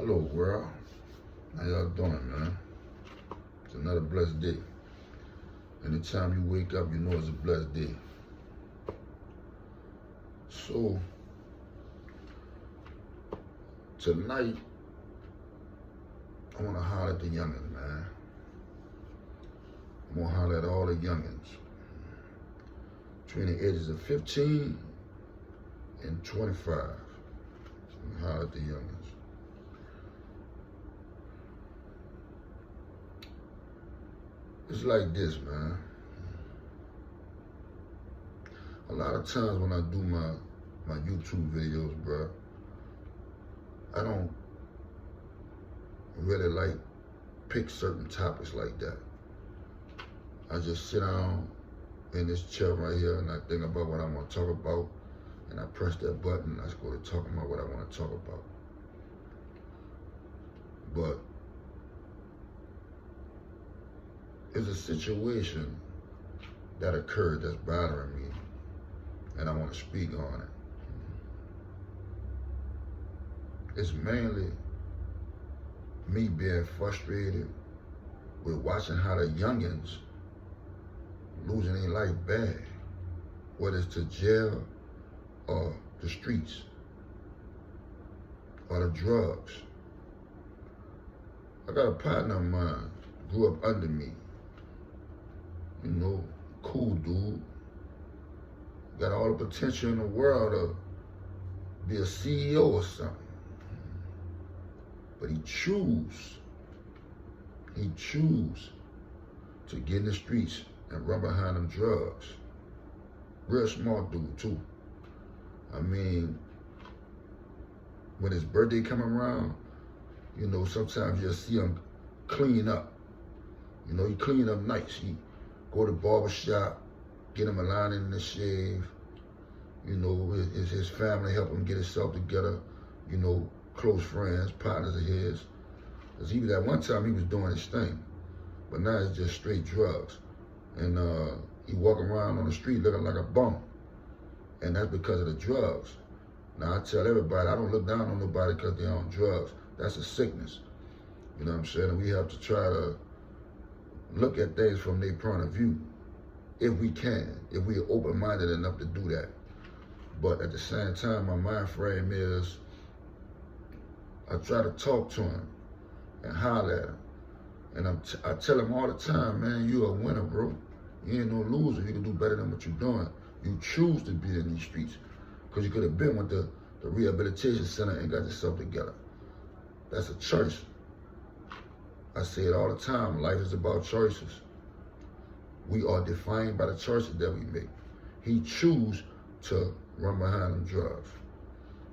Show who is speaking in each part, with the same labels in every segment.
Speaker 1: Hello world, how y'all doing, man? It's another blessed day. Anytime you wake up, you know it's a blessed day. So, tonight, I want to holler at the youngins, man. I'm going to holler at all the youngins between the ages of 15 and 25. I'm going to holler at the youngins. It's like this, man. A lot of times when I do my YouTube videos, bro, I don't really like pick certain topics like that. I just sit down in this chair right here and I think about what I want to talk about, and I press that button and I go to talking about what I want to talk about. But there's a situation that occurred that's bothering me, and I want to speak on it. It's mainly me being frustrated with watching how the youngins losing their life bad, whether it's to jail or the streets or the drugs. I got a partner of mine, grew up under me. You know, cool dude. Got all the potential in the world to be a CEO or something. But he choose to get in the streets and run behind them drugs. Real smart dude too. I mean, when his birthday come around, you know, sometimes you'll see him clean up. You know, he clean up nice. He go to the barber shop, get him a line in the shave. You know, his family help him get himself together. You know, close friends, partners of his. Because he was at one time, he was doing his thing. But now it's just straight drugs. And he walk around on the street looking like a bum. And that's because of the drugs. Now I tell everybody, I don't look down on nobody because they're on drugs. That's a sickness. You know what I'm saying? And we have to try to look at things from their point of view, if we can, if we're open-minded enough to do that. But at the same time, my mind frame is, I try to talk to him and holler at him. And I tell him all the time, man, you're a winner, bro. You ain't no loser. You can do better than what you're doing. You choose to be in these streets because you could have been with the rehabilitation center and got yourself together. That's a choice. I say it all the time, life is about choices. We are defined by the choices that we make. He choose to run behind them drugs.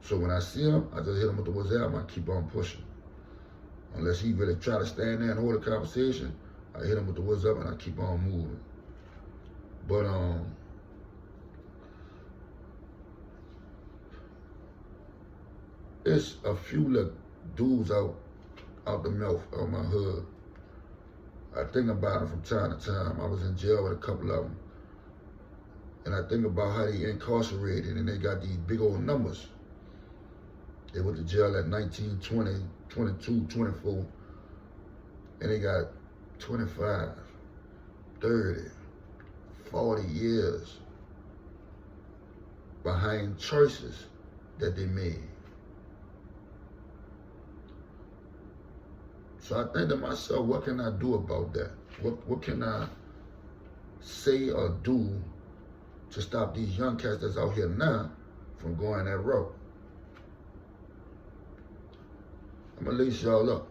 Speaker 1: So when I see him, I just hit him with the what's up and I keep on pushing. Unless he really try to stand there and hold a conversation, I hit him with the what's up and I keep on moving. But it's a few little dudes out the mouth of my hood. I think about them from time to time. I was in jail with a couple of them. And I think about how they incarcerated and they got these big old numbers. They went to jail at 19, 20, 22, 24, and they got 25, 30, 40 years behind choices that they made. So I think to myself, what can I do about that? What can I say or do to stop these young cats that's out here now from going that route? I'm gonna lace y'all up,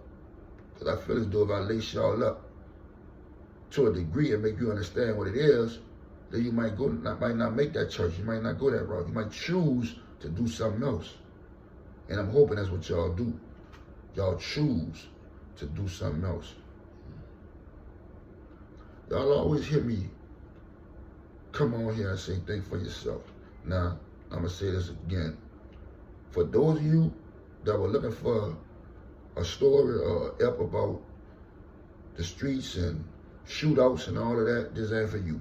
Speaker 1: because I feel as though if I lace y'all up to a degree and make you understand what it is, then you might not make that choice. You might not go that route. You might choose to do something else. And I'm hoping that's what y'all do. Y'all choose to do something else. Y'all always hear me come on here and say, think for yourself. Now, I'm gonna say this again. For those of you that were looking for a story or an ep about the streets and shootouts and all of that, this ain't for you.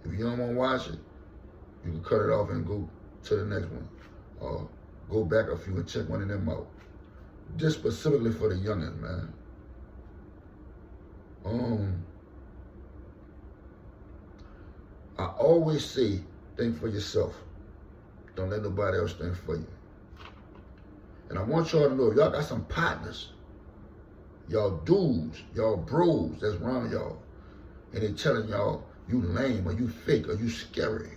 Speaker 1: If you don't want to watch it, you can cut it off and go to the next one. Or go back a few and check one of them out. just specifically for the youngins, man. I always say, think for yourself. Don't let nobody else think for you. And I want y'all to know, if y'all got some partners, y'all dudes, y'all bros that's around y'all, and they telling y'all you lame or you fake or you scary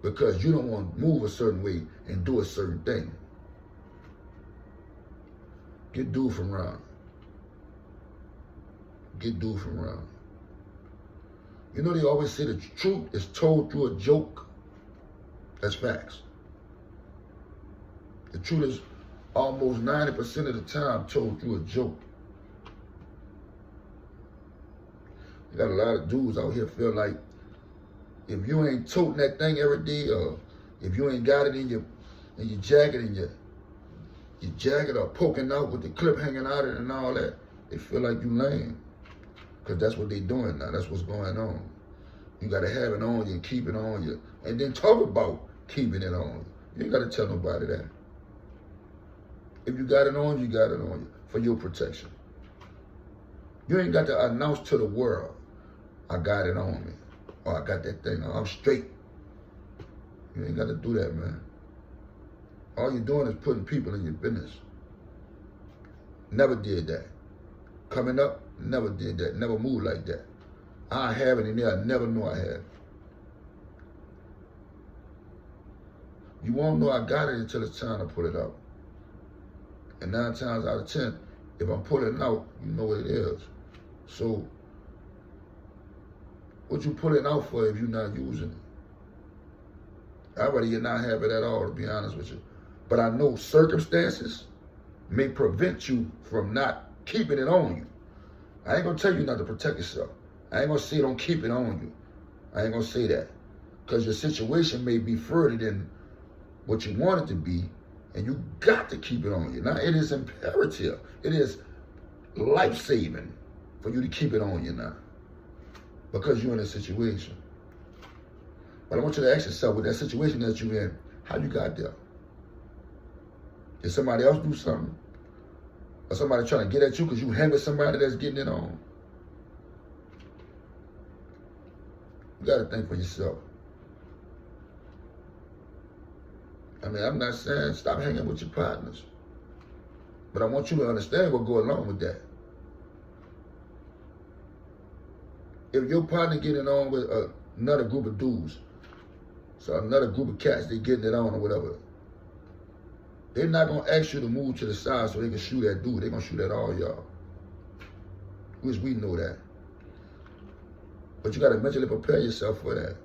Speaker 1: because you don't want to move a certain way and do a certain thing. Get dude from around. Get dude from around. You know they always say the truth is told through a joke. That's facts. The truth is almost 90% of the time told through a joke. You got a lot of dudes out here feel like if you ain't toting that thing every day, or if you ain't got it in your jacket and your jacket or poking out with the clip hanging out and all that, they feel like you lame. Because that's what they doing now. That's what's going on. You got to have it on you and keep it on you. And then talk about keeping it on you. You ain't got to tell nobody that. If you got it on you, got it on you for your protection. You ain't got to announce to the world, I got it on me. Or I got that thing on. I'm straight. You ain't got to do that, man. All you're doing is putting people in your business. Never did that. Coming up, never did that. Never moved like that. I have it in there. I never knew I had it. You won't know I got it until it's time to put it out. And 9 times out of 10, if I'm pulling it out, you know what it is. So, what you put it out for if you're not using it? I'd rather you not have it at all, to be honest with you. But I know circumstances may prevent you from not keeping it on you. I ain't gonna tell you not to protect yourself. I ain't gonna say don't keep it on you. I ain't gonna say that. Because your situation may be further than what you want it to be, and you got to keep it on you. Now, it is imperative. It is life-saving for you to keep it on you now, because you're in a situation. But I want you to ask yourself, with that situation that you're in, how you got there? Did somebody else do something? Or somebody trying to get at you because you hang with somebody that's getting it on? You got to think for yourself. I mean, I'm not saying stop hanging with your partners, but I want you to understand what goes along with that. If your partner getting on with another group of dudes, so another group of cats, they getting it on or whatever, they're not going to ask you to move to the side so they can shoot at dude. They're going to shoot at all y'all. Which we know that. But you got to mentally prepare yourself for that.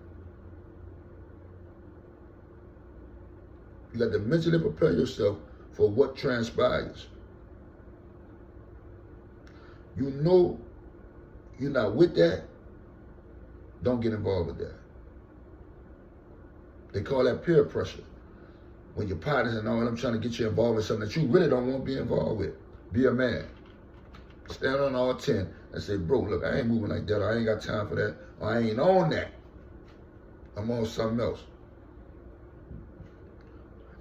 Speaker 1: You got to mentally prepare yourself for what transpires. You know you're not with that, don't get involved with that. They call that peer pressure. When your partners and all them trying to get you involved with something that you really don't want to be involved with. Be a man. Stand on all 10 and say, bro, look, I ain't moving like that. Or I ain't got time for that. Or I ain't on that. I'm on something else.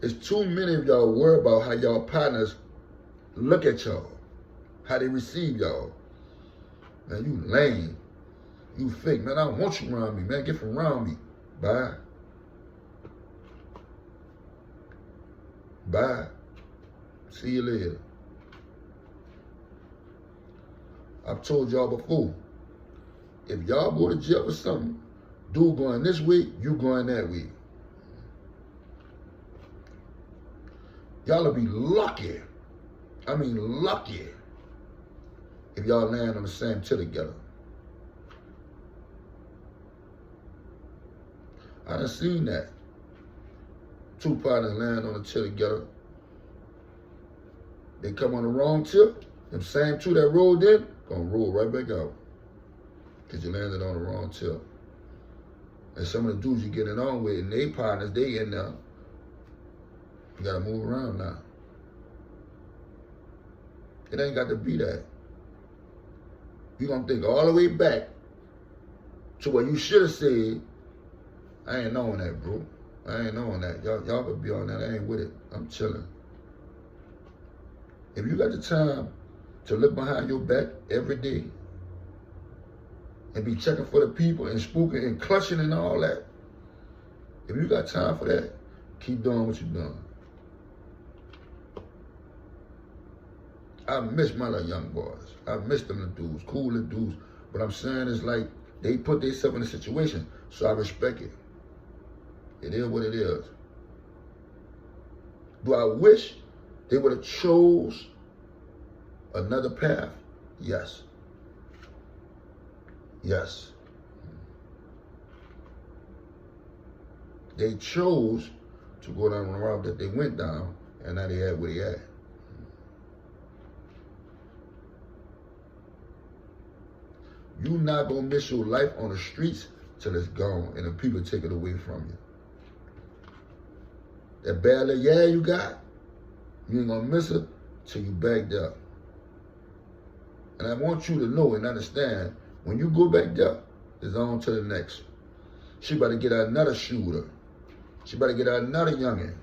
Speaker 1: It's too many of y'all worry about how y'all partners look at y'all, how they receive y'all. Man, you lame. You fake. Man, I don't want you around me. Man, get from around me. Bye. Bye. See you later. I've told y'all before, if y'all go to jail for something, dude going this way, you going that way. Y'all will be lucky. I mean lucky if y'all land on the same till together. I done seen that. 2 partners land on a till together. They come on the wrong tip. Them same 2 that rolled in, gonna roll right back out. Because you landed on the wrong tip. And some of the dudes you getting on with, and they partners, they in there. You gotta move around now. It ain't got to be that. You gonna think all the way back to what you should have said, I ain't knowing that, bro. I ain't knowing that. Y'all could be on that. I ain't with it. I'm chilling. If you got the time to look behind your back every day and be checking for the people and spooking and clutching and all that, if you got time for that, keep doing what you're doing. I miss my little young boys. I miss them little dudes, cool little dudes. What I'm saying is like, they put themselves in a situation, so I respect it. It is what it is. Do I wish they would have chose another path? Yes. Yes. They chose to go down the route that they went down, and now they at where they at. You're not going to miss your life on the streets till it's gone and the people take it away from you. That bad little yeah you got, you ain't going to miss it till you backed up. And I want you to know and understand, when you go back there, it's on to the next. She about to get out another shooter. She about to get out another youngin.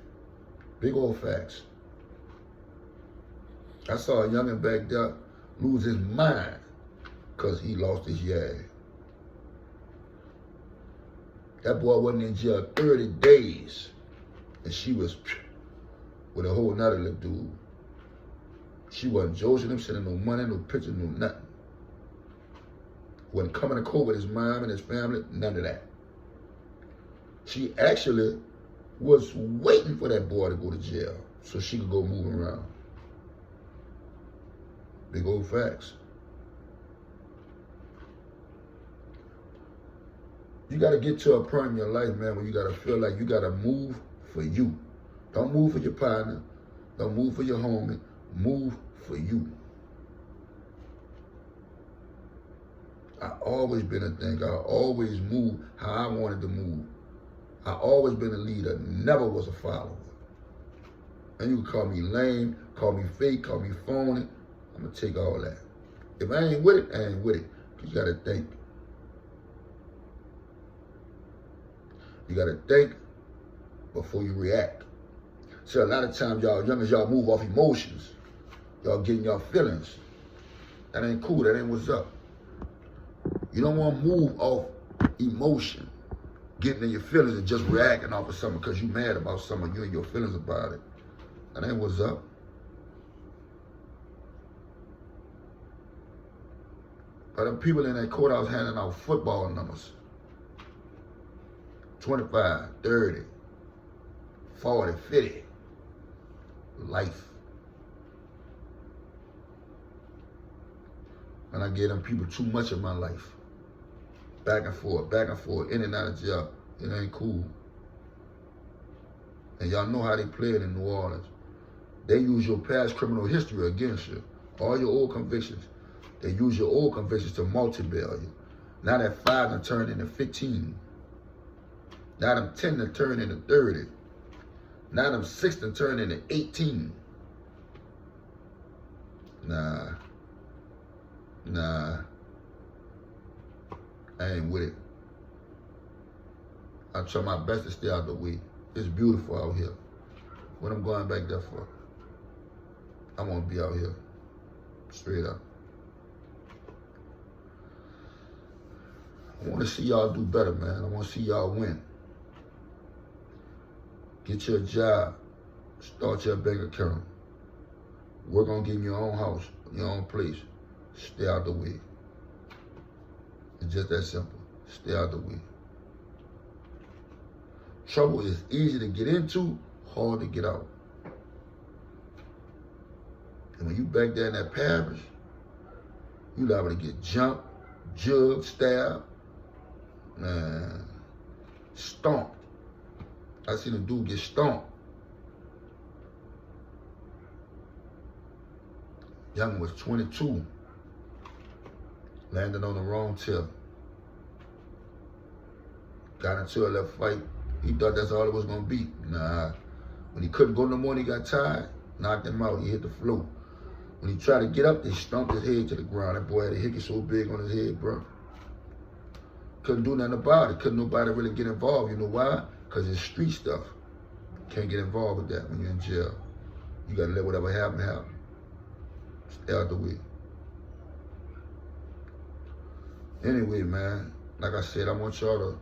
Speaker 1: Big old facts. I saw a youngin back there lose his mind because he lost his yag. That boy wasn't in jail 30 days. And she was with a whole nother little dude. She wasn't josing him, sending no money, no pictures, no nothing. Wasn't coming to court with his mom and his family, none of that. She actually was waiting for that boy to go to jail so she could go move around. Big old facts. You got to get to a point in your life, man, where you got to feel like you got to move for you. Don't move for your partner. Don't move for your homie. Move for you. I always been a thinker. I always moved how I wanted to move. I always been a leader, never was a follower. And you can call me lame, call me fake, call me phony. I'm going to take all that. If I ain't with it, I ain't with it. You got to think. You got to think before you react. See, a lot of times y'all youngins, y'all move off emotions. Y'all getting y'all feelings. That ain't cool. That ain't what's up. You don't want to move off emotion, getting in your feelings and just reacting off of something because you mad about something, you and your feelings about it. That ain't what's up. But them people in that courthouse handing out football numbers. 25, 30, 40, 50. Life. And I gave them people too much of my life. Back and forth, in and out of jail. It ain't cool. And y'all know how they play it in New Orleans. They use your past criminal history against you. All your old convictions. They use your old convictions to multi-bail you. Now that 5 done turned into 15. Now them 10 done turned into 30. Now them 6 done turned into 18. Nah. I ain't with it. I try my best to stay out the way. It's beautiful out here. What I'm going back there for? I want to be out here. Straight up. I want to see y'all do better, man. I want to see y'all win. Get your job. Start your bank account. Work on getting your own house, your own place. Stay out the way. It's just that simple. Stay out the way. Trouble is easy to get into, hard to get out. And when you back there in that parish, you liable to get jumped, jugged, stabbed, man, stomped. I seen a dude get stomped. Young was 22. Landed on the wrong tip. Got into a little fight. He thought that's all it was gonna be. Nah. When he couldn't go no more, he got tired. Knocked him out. He hit the floor. When he tried to get up, they stomped his head to the ground. That boy had a hickey so big on his head, bro. Couldn't do nothing about it. Couldn't nobody really get involved. You know why? Because it's street stuff. Can't get involved with that when you're in jail. You gotta let whatever happen, happen. Stay out the way. Anyway, man, like I said, I want y'all to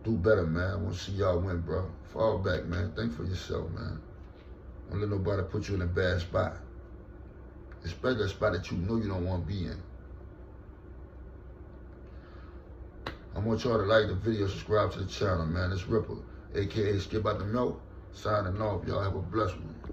Speaker 1: do better, man. I want to see y'all win, bro. Fall back, man. Think for yourself, man. Don't let nobody put you in a bad spot. Especially a spot that you know you don't want to be in. I want y'all to like the video, subscribe to the channel, man. It's Rippa, a.k.a. Skip Out the Milk, signing off. Y'all have a blessed one.